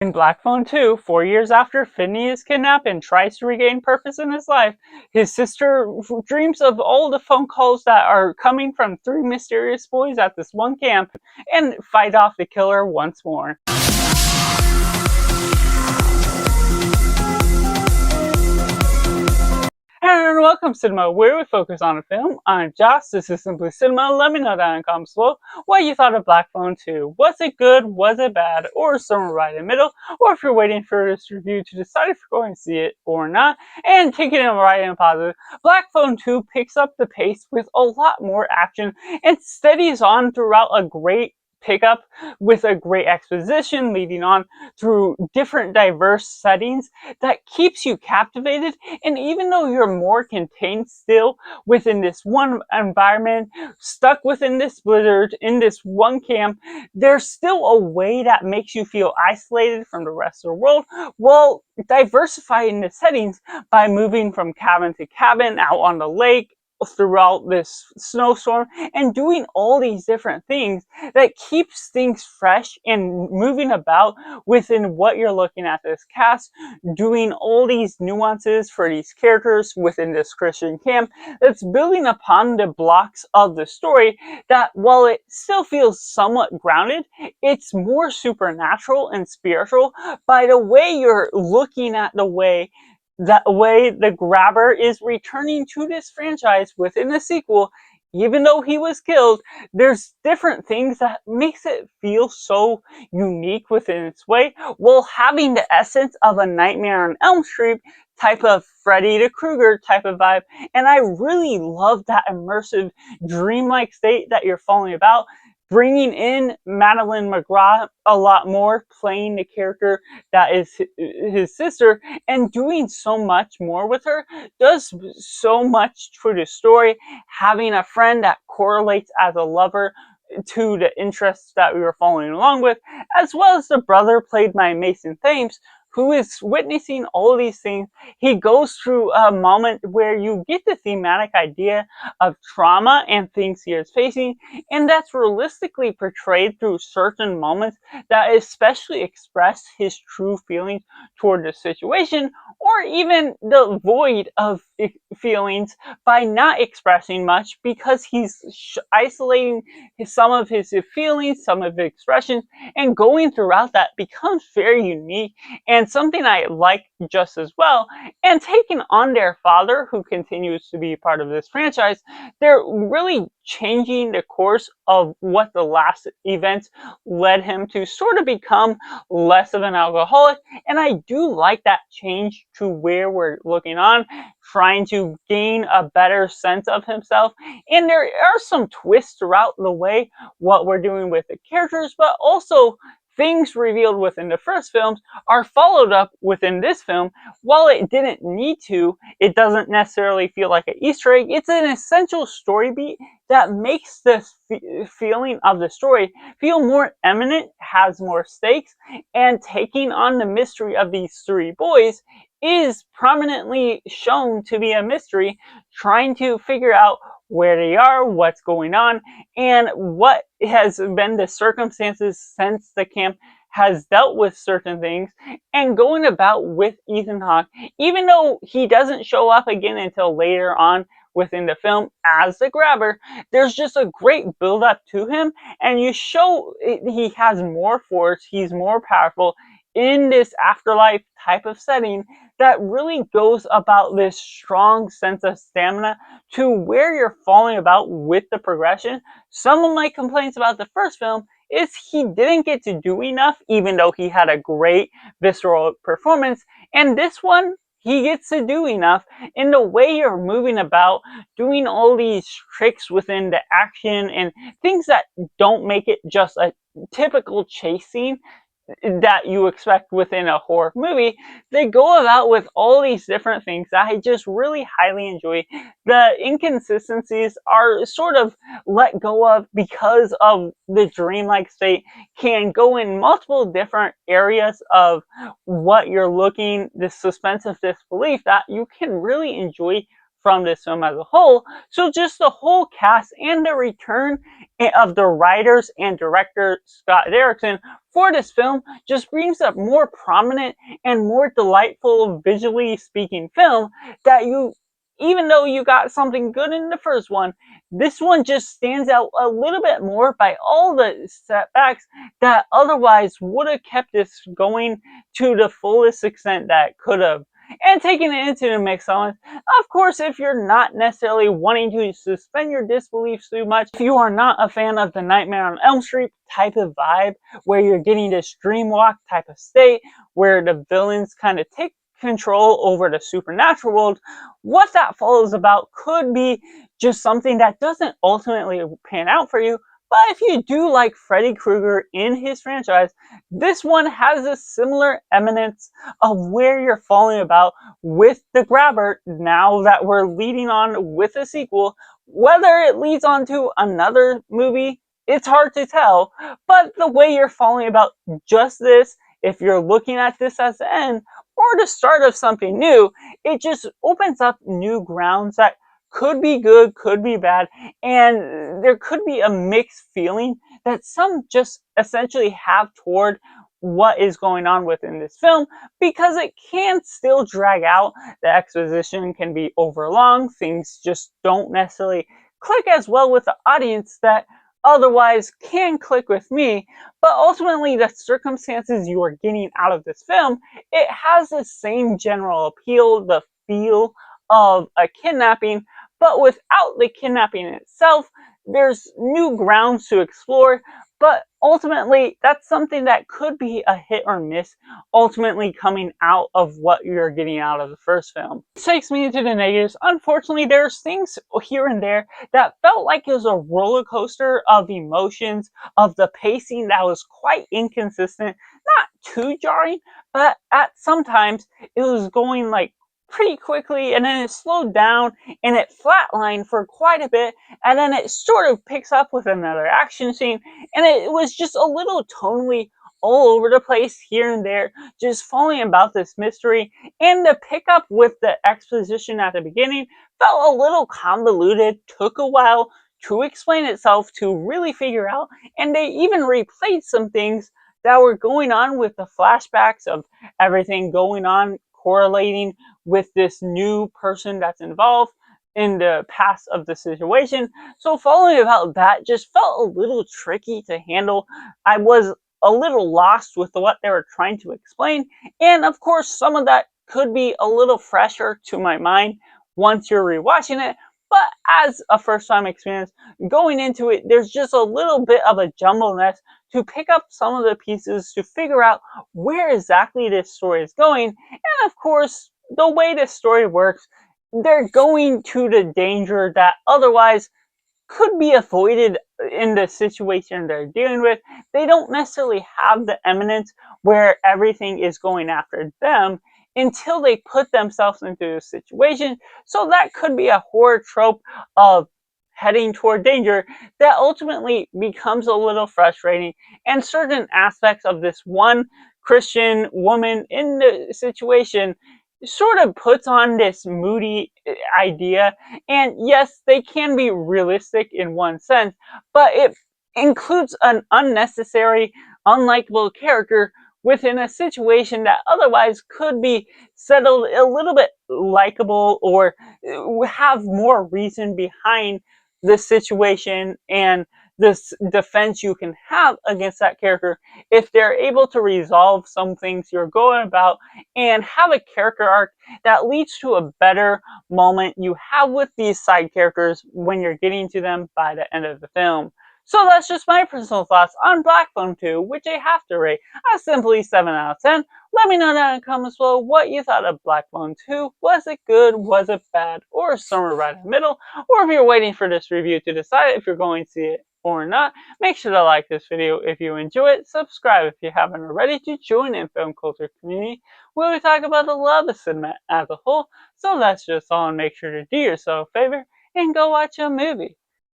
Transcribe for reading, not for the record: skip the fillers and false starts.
In Black Phone 2, 4 years after Finney is kidnapped and tries to regain purpose in his life, his sister dreams of all the phone calls that are coming from three mysterious boys at this one camp and fight off the killer once more. And welcome Cinema, where we focus on a film. I'm Josh, this is Simply Cinema. Let me know down in the comments below what you thought of Black Phone 2. Was it good, was it bad, or somewhere right in the middle? Or if you're waiting for this review to decide if you're going to see it or not, and taking it right in positive, Black Phone 2 picks up the pace with a lot more action and steadies on throughout a great pickup with a great exposition leading on through different diverse settings that keeps you captivated. And even though you're more contained still within this one environment, stuck within this blizzard, in this one camp, there's still a way that makes you feel isolated from the rest of the world while diversifying the settings by moving from cabin to cabin out on the lake throughout this snowstorm and doing all these different things that keeps things fresh and moving about within what you're looking at this cast, doing all these nuances for these characters within this Christian camp that's building upon the blocks of the story that, while it still feels somewhat grounded, it's more supernatural and spiritual by the way you're looking at the way the grabber is returning to this franchise within the sequel. Even though he was killed, there's different things that makes it feel so unique within its way, while having the essence of a Nightmare on Elm Street type of Freddy the Krueger type of vibe. And I really love that immersive, dreamlike state that you're falling about, bringing in Madeline McGrath a lot more, playing the character that is his sister, and doing so much more with her does so much for the story. Having a friend that correlates as a lover to the interests that we were following along with, as well as the brother played by Mason Thames, who is witnessing all of these things. He goes through a moment where you get the thematic idea of trauma and things he is facing, and that's realistically portrayed through certain moments that especially express his true feelings toward the situation, or even the void of feelings by not expressing much because he's isolating some of his feelings, some of his expressions, and going throughout that becomes very unique and something I like just as well. And taking on their father, who continues to be part of this franchise, they're really changing the course of what the last events led him to sort of become less of an alcoholic. And I do like that change to where we're looking on, trying to gain a better sense of himself. And there are some twists throughout the way what we're doing with the characters, but also things revealed within the first films are followed up within this film. While it didn't need to, it doesn't necessarily feel like an Easter egg. It's an essential story beat that makes the feeling of the story feel more eminent, has more stakes, and taking on the mystery of these three boys is prominently shown to be a mystery, trying to figure out where they are, what's going on, and what has been the circumstances since the camp has dealt with certain things, and going about with Ethan Hawke, even though he doesn't show up again until later on within the film as the grabber. There's just a great build up to him, and you show he has more force, he's more powerful in this afterlife type of setting that really goes about this strong sense of stamina to where you're falling about with the progression. Some of my complaints about the first film is he didn't get to do enough, even though he had a great visceral performance. And this one, he gets to do enough in the way you're moving about, doing all these tricks within the action and things that don't make it just a typical chase scene that you expect within a horror movie. They go about with all these different things that I just really highly enjoy. The inconsistencies are sort of let go of because of the dreamlike state can go in multiple different areas of what you're looking, the suspense of disbelief that you can really enjoy from this film as a whole. So just the whole cast and the return of the writers and director Scott Derrickson for this film just brings up more prominent and more delightful visually speaking film that you, even though you got something good in the first one, this one just stands out a little bit more by all the setbacks that otherwise would have kept this going to the fullest extent that it could have. And taking it into the mix on, of course, if you're not necessarily wanting to suspend your disbelief too much, if you are not a fan of the Nightmare on Elm Street type of vibe, where you're getting this dream walk type of state, where the villains kind of take control over the supernatural world, what that follows about could be just something that doesn't ultimately pan out for you. But if you do like Freddy Krueger in his franchise, this one has a similar eminence of where you're falling about with the grabber now that we're leading on with a sequel. Whether it leads on to another movie, it's hard to tell, but the way you're falling about just this, if you're looking at this as the end or the start of something new, it just opens up new grounds that could be good, could be bad, and there could be a mixed feeling that some just essentially have toward what is going on within this film, because it can still drag out. The exposition can be overlong, things just don't necessarily click as well with the audience that otherwise can click with me, but ultimately the circumstances you are getting out of this film, it has the same general appeal, the feel of a kidnapping, but without the kidnapping itself. There's new grounds to explore, but ultimately that's something that could be a hit or miss, ultimately coming out of what you're getting out of the first film. This takes me into the negatives. Unfortunately, there's things here and there that felt like it was a roller coaster of emotions, of the pacing that was quite inconsistent, not too jarring, but at sometimes it was going like pretty quickly, and then it slowed down and it flatlined for quite a bit, and then it sort of picks up with another action scene, and it was just a little tonally all over the place here and there, just falling about this mystery. And the pickup with the exposition at the beginning felt a little convoluted, took a while to explain itself, to really figure out, and they even replayed some things that were going on with the flashbacks of everything going on, correlating with this new person that's involved in the past of the situation. So following about that just felt a little tricky to handle. I was a little lost with what they were trying to explain, and of course some of that could be a little fresher to my mind once you're rewatching it. But as a first time experience, going into it, there's just a little bit of a jumble mess to pick up some of the pieces to figure out where exactly this story is going. And of course, the way this story works, they're going to the danger that otherwise could be avoided in the situation they're dealing with. They don't necessarily have the eminence where everything is going after them until they put themselves into a situation. So that could be a horror trope of heading toward danger that ultimately becomes a little frustrating, and certain aspects of this one Christian woman in the situation sort of puts on this moody idea. And yes, they can be realistic in one sense, but it includes an unnecessary, unlikable character within a situation that otherwise could be settled a little bit likable, or have more reason behind the situation and this defense you can have against that character if they're able to resolve some things you're going about and have a character arc that leads to a better moment you have with these side characters when you're getting to them by the end of the film. So that's just my personal thoughts on Black Phone 2, which I have to rate a simply 7 out of 10. Let me know down in the comments below what you thought of Black Phone 2. Was it good? Was it bad? Or somewhere right in the middle? Or if you're waiting for this review to decide if you're going to see it or not, make sure to like this video if you enjoy it, subscribe if you haven't already to join in film culture community where we talk about the love of cinema as a whole. So that's just all, and make sure to do yourself a favor and go watch a movie.